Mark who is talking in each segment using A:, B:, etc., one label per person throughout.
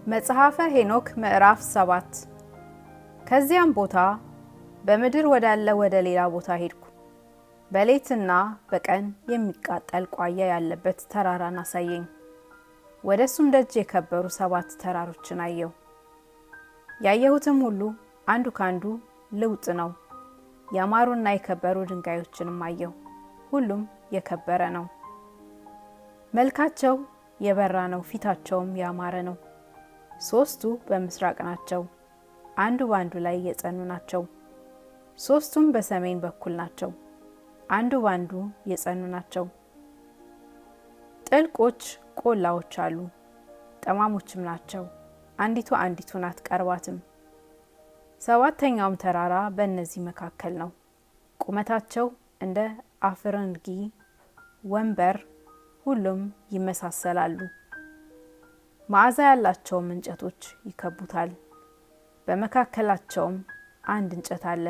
A: መጽሐፈ ሄኖክ ምዕራፍ 7 ከዚያም ቦታ በምድር ወዳለ ወደ ሌላ ቦታ ሄድኩ። በሌትና በቀን የሚቃጠል ቋያ ያለበት ተራራን አሳየኝ። ወደሱም ደጅ የከበሩ 7 ተራሮችን አየሁ። ያየሁትም ሁሉ አንዱ ካንዱ ልውጥ ነው። ያማሩና የከበሩ ድንጋዮችንም አየሁ። ሁሉም የከበረ ነው። መልካቸው የበራ ነው፣ ፊታቸውም ያማረ ነው። 3ቱ በምስራቅ ናቸው፣ አንዱ ባንዱ ላይ የጸኑ ናቸው። 3ቱም በሰሜን በኩል ናቸው፣ አንዱ ባንዱ የጸኑ ናቸው። ጥልቆች ቆላዎች አሉ፣ ጠማሞችም ናቸው። አንዲቱ አንዲቱን አትቀርባትም። 7ተኛውም ተራራ በእነዚህ መካከል ነው። ቁመታቸው እንደ አፍረንጊ ወንበር ሁሉም ይመሳሰላሉ። መዓዛ ያላቸውም እንጨቶች ይከቡታል። በመካከላቸውም አንድ እንጨት አለ።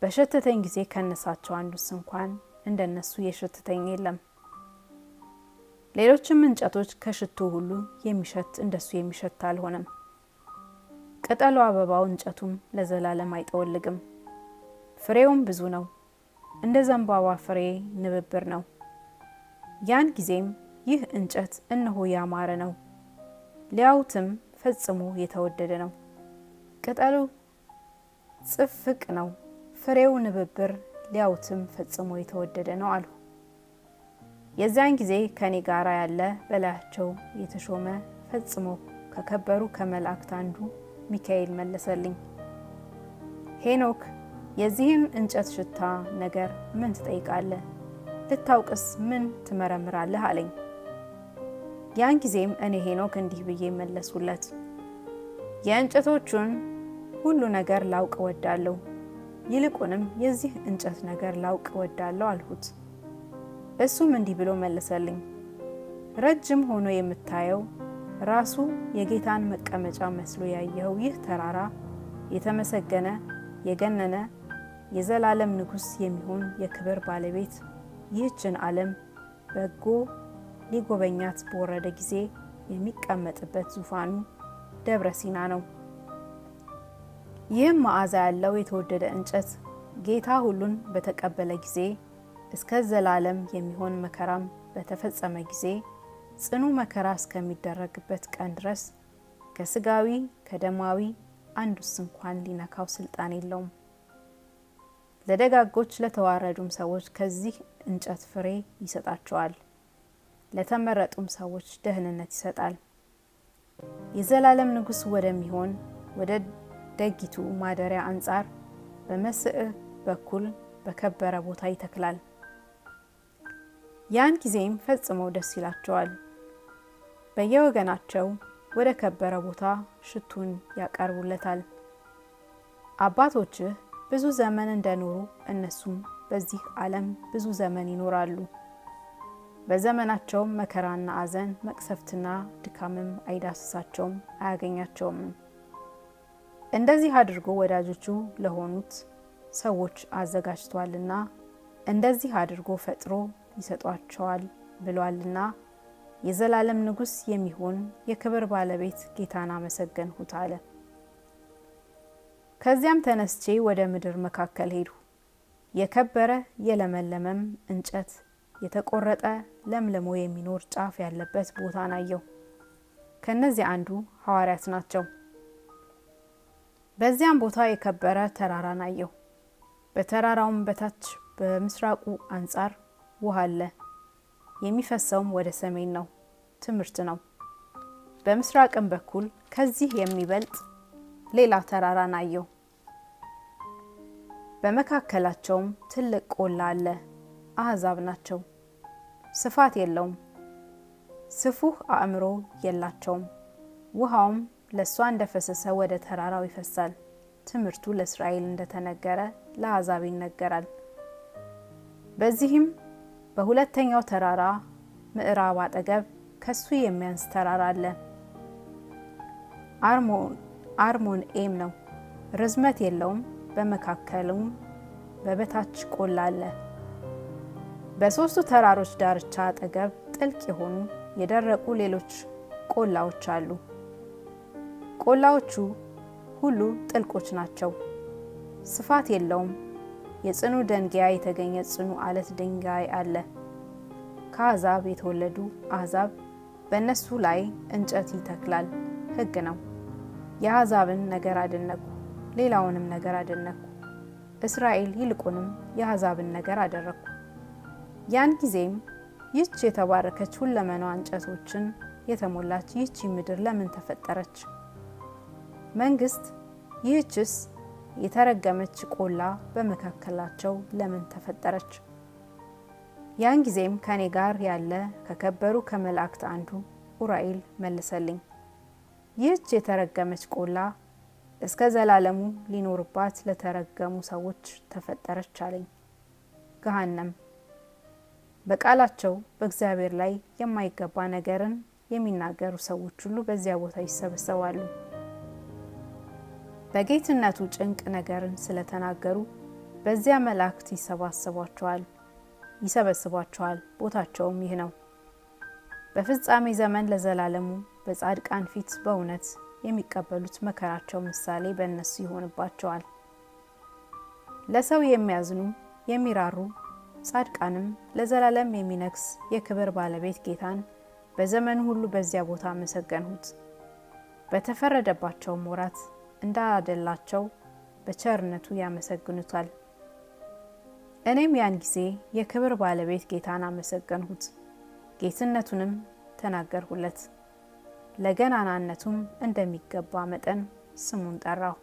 A: በሸተተኝ ጊዜ ከነሳቸው አንዱስ እንኳን እንደነሱ የሸተተኝ የለም። ሌሎችም እንጨቶች ከሽቱ ሁሉ የሚሸት እንደሱ የሚሸት አልሆነም። ቅጠሉ፣ አበባው፣ እንጨቱም ለዘላለም አይጠወልግም። ፍሬውም ብዙ ነው፣ እንደ ዘንባባ ፍሬ ንብብር ነው። ያን ጊዜም ይህ እንጨት እነሆ ያማረ ነው፣ ሊያዩትም ፈጽሞ የተወደደ ነው። ቅጠሉ ጽፍቅ ነው፣ ፍሬው ንብብር፣ ሊያዩትም ፈጽሞ የተወደደ ነው አልሁ። የዚያን ጊዜ ከኔ ጋራ ያለ በላያቸው የተሾመ ፈጽሞ ከከበሩ ከመላእክት አንዱ ሚካኤል መለሰልኝ። ሄኖክ የዚህን እንጨት ሽታ ነገር ምን ትጠይቃለህ? ልታውቅስ ምን ትመረምራለህ? አለኝ። ያን ጊዜም እኔ ሄኖክ እንዲህ ብዬ መለስኩለት፣ የእንጨቶቹን ሁሉ ነገር ላውቅ እወዳለሁ፣ ይልቁንም የዚህ እንጨት ነገር ላውቅ እወዳለሁ አልሁት። እሱም እንዲህ ብሎ መለሰልኝ፣ ረጅም ሆኖ የምታየው ራሱ የጌታን መቀመጫ መስሎ ያየኸው ይህ ተራራ የተመሰገነ የገነነ የዘላለም ንጉሥ የሚሆን የክብር ባለቤት ይህችን ዓለም በጎ ሊጎበኛት በወረደ ጊዜ የሚቀመጥበት ዙፋኑ ደብረ ሲና ነው። ይህም መዓዛ ያለው የተወደደ እንጨት ጌታ ሁሉን በተቀበለ ጊዜ እስከ ዘላለም የሚሆን መከራም በተፈጸመ ጊዜ ጽኑ መከራ እስከሚደረግበት ቀን ድረስ ከስጋዊ ከደማዊ አንዱስ እንኳን ሊነካው ስልጣን የለውም። ለደጋጎች ለተዋረዱም ሰዎች ከዚህ እንጨት ፍሬ ይሰጣቸዋል፣ ለተመረጡም ሰዎች ደህንነት ይሰጣል። የዘላለም ንጉሥ ወደሚሆን ወደ ደጊቱ ማደሪያ አንጻር በመስዕ በኩል በከበረ ቦታ ይተክላል። ያን ጊዜም ፈጽመው ደስ ይላቸዋል። በየወገናቸው ወደ ከበረ ቦታ ሽቱን ያቀርቡለታል። አባቶችህ ብዙ ዘመን እንደኖሩ እነሱም በዚህ ዓለም ብዙ ዘመን ይኖራሉ። በዘመናቸውም መከራና አዘን መቅሰፍትና ድካምም አይዳስሳቸውም አያገኛቸውም። እንደዚህ አድርጎ ወዳጆቹ ለሆኑት ሰዎች አዘጋጅቷልና እንደዚህ አድርጎ ፈጥሮ ይሰጧቸዋል ብሏልና የዘላለም ንጉሥ የሚሆን የክብር ባለቤት ጌታን አመሰገንሁት አለ። ከዚያም ተነስቼ ወደ ምድር መካከል ሄድሁ። የከበረ የለመለመም እንጨት የተቆረጠ ለምልሞ የሚኖር ጫፍ ያለበት ቦታን አየሁ። ከነዚህ አንዱ ሐዋርያት ናቸው። በዚያም ቦታ የከበረ ተራራን አየሁ። በተራራውም በታች በምስራቁ አንጻር ውሃ አለ። የሚፈሰውም ወደ ሰሜን ነው፣ ትምህርት ነው። በምስራቅም በኩል ከዚህ የሚበልጥ ሌላ ተራራን አየሁ። በመካከላቸውም ትልቅ ቆላ አለ። አሕዛብ ናቸው፣ ስፋት የለውም፣ ስፉህ አእምሮ የላቸውም። ውሃውም ለእሷ እንደፈሰሰ ወደ ተራራው ይፈሳል። ትምህርቱ ለእስራኤል እንደተነገረ ለአሕዛብ ይነገራል። በዚህም በሁለተኛው ተራራ ምዕራብ አጠገብ ከሱ የሚያንስ ተራራ አለ። አርሞን ኤም ነው፣ ርዝመት የለውም። በመካከሉም በበታች ቆላ አለ። በ3ቱ ተራሮች ዳርቻ አጠገብ ጥልቅ የሆኑ የደረቁ ሌሎች ቆላዎች አሉ። ቆላዎቹ ሁሉ ጥልቆች ናቸው። ስፋት የለውም። የጽኑ ደንጊያ የተገኘ ጽኑ አለት ድንጋይ አለ። ከአሕዛብ የተወለዱ አሕዛብ በእነሱ ላይ እንጨት ይተክላል። ሕግ ነው። የአሕዛብን ነገር አደነቁ፣ ሌላውንም ነገር አደነቁ። እስራኤል ይልቁንም የአሕዛብን ነገር አደረኩ። ያን ጊዜም ይህች የተባረከች ሁለመናዋ እንጨቶችን የተሞላች ይህች ምድር ለምን ተፈጠረች? መንግስት ይህችስ የተረገመች ቆላ በመካከላቸው ለምን ተፈጠረች? ያን ጊዜም ከኔ ጋር ያለ ከከበሩ ከመላእክት አንዱ ኡራኤል መለሰልኝ፣ ይህች የተረገመች ቆላ እስከ ዘላለሙ ሊኖርባት ለተረገሙ ሰዎች ተፈጠረች አለኝ። ገሃነም በቃላቸው በእግዚአብሔር ላይ የማይገባ ነገርን የሚናገሩ ሰዎች ሁሉ በዚያ ቦታ ይሰበሰባሉ። በጌትነቱ ጭንቅ ነገርን ስለተናገሩ በዚያ መላእክት ይሰበስቧቸዋል። ቦታቸውም ይህ ነው። በፍጻሜ ዘመን ለዘላለሙ በጻድቃን ፊት በእውነት የሚቀበሉት መከራቸው ምሳሌ በእነሱ ይሆንባቸዋል። ለሰው የሚያዝኑ የሚራሩ ጻድቃንም ለዘላለም የሚነግስ የክብር ባለቤት ጌታን በዘመኑ ሁሉ በዚያ ቦታ አመሰገንሁት። በተፈረደባቸውም ወራት እንዳደላቸው በቸርነቱ ያመሰግኑታል። እኔም ያን ጊዜ የክብር ባለቤት ጌታን አመሰገንሁት፣ ጌትነቱንም ተናገርሁለት፣ ለገናናነቱም እንደሚገባ መጠን ስሙን ጠራሁ።